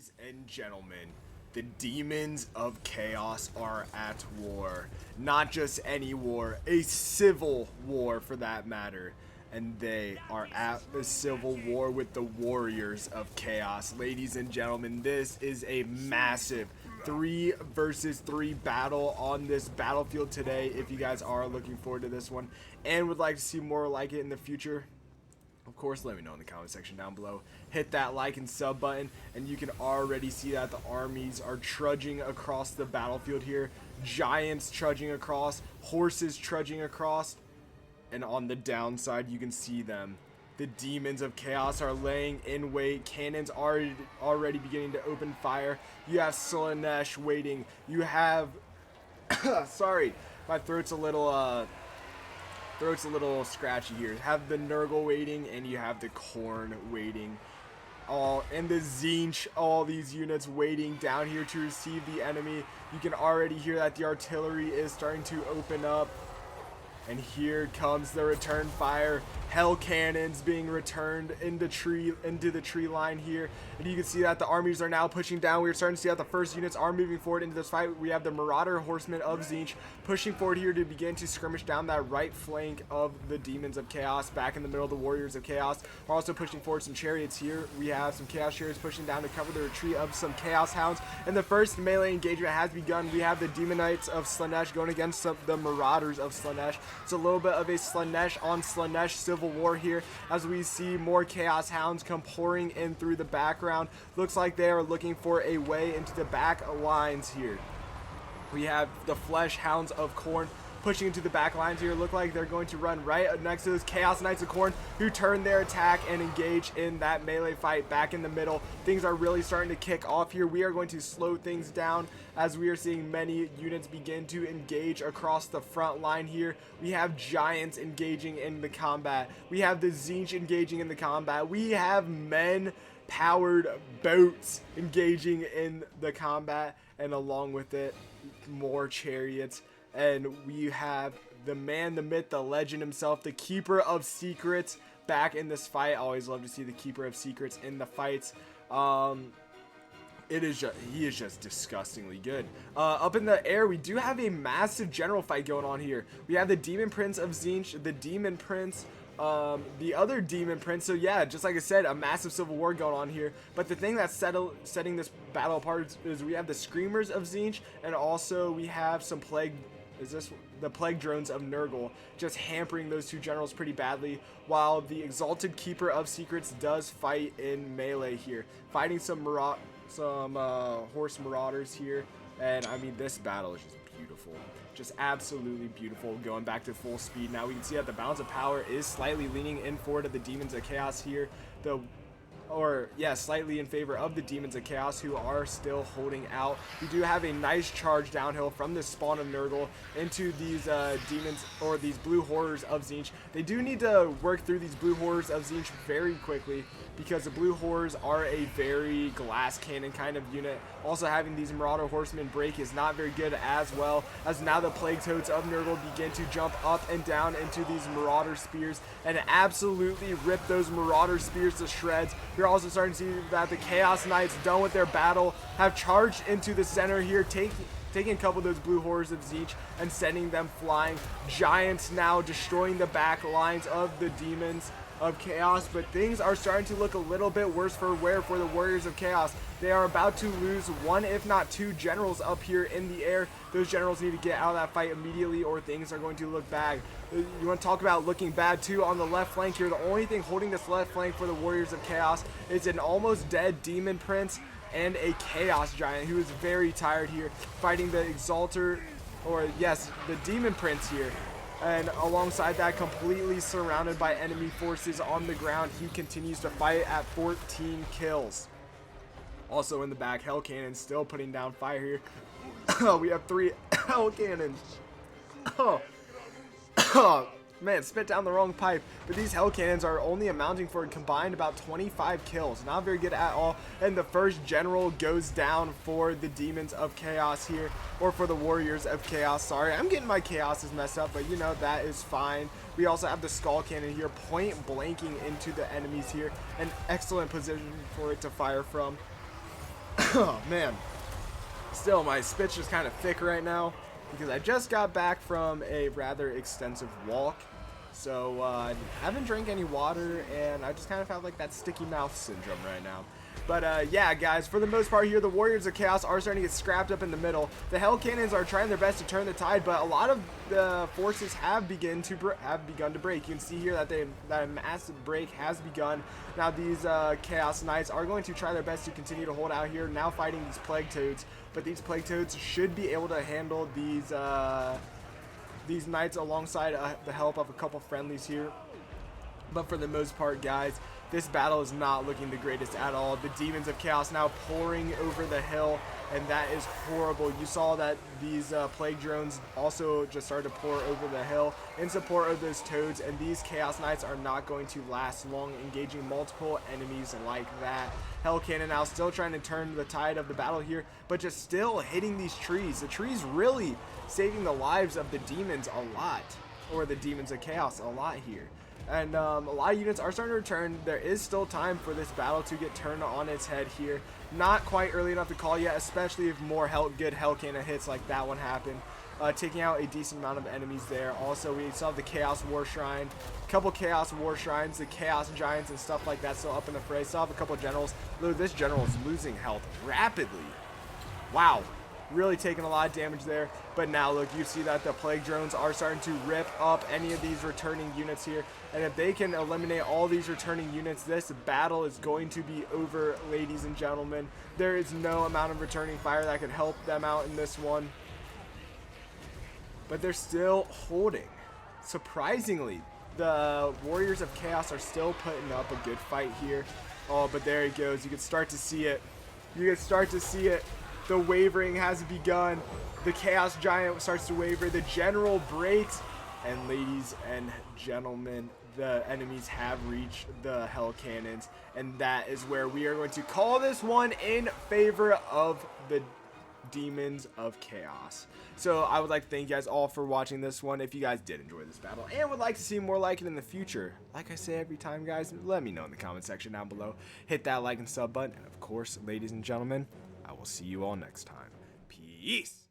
Ladies and gentlemen, the demons of chaos are at war. Not just any war, a civil war for that matter. And they are at the civil war with the warriors of chaos. Ladies and gentlemen, this is a massive 3 versus 3 battle on this battlefield today. If you guys are looking forward to this one and would like to see more like it in the future, of course, let me know in the comment section down below. Hit that like and sub button, and you can already see that the armies are trudging across the battlefield here. Giants trudging across, horses trudging across, and on the downside you can see them. The demons of chaos are laying in wait. Cannons are already beginning to open fire. You have Slanesh waiting. You have sorry, my throat's a little scratchy here. Have the Nurgle waiting, and you have the Khorne waiting. And the Tzeentch, all these units waiting down here to receive the enemy. You can already hear that the artillery is starting to open up. And here comes the return fire. Hell cannons being returned into the tree line here. And you can see that the armies are now pushing down. We're starting to see that the first units are moving forward into this fight. We have the Marauder Horsemen of Tzeentch pushing forward here to begin to skirmish down that right flank of the Demons of Chaos. Back in the middle, the Warriors of Chaos are also pushing forward some chariots here. We have some Chaos Chariots pushing down to cover the retreat of some Chaos Hounds. And the first melee engagement has begun. We have the Demonites of Slanesh going against the Marauders of Slanesh. It's a little bit of a Slanesh on Slanesh civil war here as we see more Chaos Hounds come pouring in through the background. Looks like they are looking for a way into the back lines here. We have the Flesh Hounds of Khorne pushing into the back lines here. Look like they're going to run right next to those Chaos Knights of Khorne, who turn their attack and engage in that melee fight back in the middle. Things are really starting to kick off here. We are going to slow things down as we are seeing many units begin to engage across the front line here. We have Giants engaging in the combat. We have the Tzeentch engaging in the combat. We have men powered boats engaging in the combat, and along with it, more chariots. And we have the man, the myth, the legend himself, the Keeper of Secrets back in this fight. I always love to see the Keeper of Secrets in the fights. He is just disgustingly good. Up in the air, we do have a massive general fight going on here. We have the Demon Prince of Tzeentch, the Demon Prince, the other Demon Prince. So yeah, just like I said, a massive civil war going on here. But the thing that's setting this battle apart is we have the Screamers of Tzeentch, and also we have some the Plague Drones of Nurgle, just hampering those two generals pretty badly, while the Exalted Keeper of Secrets does fight in melee here, fighting some horse marauders here. And I mean, this battle is just beautiful, just absolutely beautiful. Going back to full speed now, we can see that the balance of power is slightly leaning in forward of the Demons of Chaos here, slightly in favor of the Demons of Chaos, who are still holding out. We do have a nice charge downhill from the spawn of Nurgle into these demons, or these blue horrors of Tzeentch. They do need to work through these blue horrors of Tzeentch very quickly, because the blue horrors are a very glass cannon kind of unit. Also, having these Marauder Horsemen break is not very good, as well as now the Plague Toads of Nurgle begin to jump up and down into these Marauder Spears and absolutely rip those Marauder Spears to shreds. You're also starting to see that the Chaos Knights, done with their battle, have charged into the center here, taking a couple of those blue horrors of Tzeentch and sending them flying. Giants now destroying the back lines of the Demons of Chaos, but things are starting to look a little bit worse for the Warriors of Chaos. They are about to lose one, if not two, generals up here in the air. Those generals need to get out of that fight immediately, or things are going to look bad. You want to talk about looking bad too on the left flank here. The only thing holding this left flank for the Warriors of Chaos is an almost dead Demon Prince and a Chaos Giant, who is very tired here, fighting the the Demon Prince here. And alongside that, completely surrounded by enemy forces on the ground, he continues to fight at 14 kills. Also in the back, Hell Cannons still putting down fire here. We have 3 Hell Cannons. Man, spit down the wrong pipe. But these Hell Cannons are only amounting for a combined about 25 kills. Not very good at all. And the first general goes down for the Demons of Chaos here. Or for the Warriors of Chaos. Sorry, I'm getting my Chaoses messed up, but you know, that is fine. We also have the Skull Cannon here, point blanking into the enemies here. An excellent position for it to fire from. Oh, man. Still, my spit's just kind of thick right now because I just got back from a rather extensive walk. So, I haven't drank any water, and I just kind of have like that sticky mouth syndrome right now. But yeah, guys, for the most part here, the Warriors of Chaos are starting to get scrapped up in the middle. The Hell Cannons are trying their best to turn the tide, but a lot of the forces have begun to break. You can see here that that a massive break has begun. Now these Chaos Knights are going to try their best to continue to hold out here, now fighting these Plague Toads. But these Plague Toads should be able to handle these Knights alongside the help of a couple friendlies here. But for the most part, guys, this battle is not looking the greatest at all. The Demons of Chaos now pouring over the hill, and that is horrible. You saw that these Plague Drones also just started to pour over the hill in support of those Toads, and these Chaos Knights are not going to last long, engaging multiple enemies like that. Hell Cannon now still trying to turn the tide of the battle here, but just still hitting these trees. The trees really saving the lives of the Demons a lot, or the Demons of Chaos a lot here. And a lot of units are starting to return. There is still time for this battle to get turned on its head here. Not quite early enough to call yet, especially if more good Hell Cannon hits like that one happened. Taking out a decent amount of enemies there. Also, we still have the Chaos War Shrine. A couple Chaos War Shrines, the Chaos Giants and stuff like that still up in the fray. Still have a couple generals. Though this general is losing health rapidly. Wow. Really taking a lot of damage there. But now look, you see that the Plague Drones are starting to rip up any of these returning units here, and if they can eliminate all these returning units, this battle is going to be over, ladies and gentlemen. There is no amount of returning fire that could help them out in this one, but they're still holding. Surprisingly, the Warriors of Chaos are still putting up a good fight here. Oh, but there it goes. You can start to see it. You can start to see it. The wavering has begun. The Chaos Giant starts to waver. The General breaks. And ladies and gentlemen, the enemies have reached the Hell Cannons. And that is where we are going to call this one in favor of the Demons of Chaos. So I would like to thank you guys all for watching this one. If you guys did enjoy this battle and would like to see more like it in the future, like I say every time, guys, let me know in the comment section down below. Hit that like and sub button. And of course, ladies and gentlemen, I will see you all next time. Peace.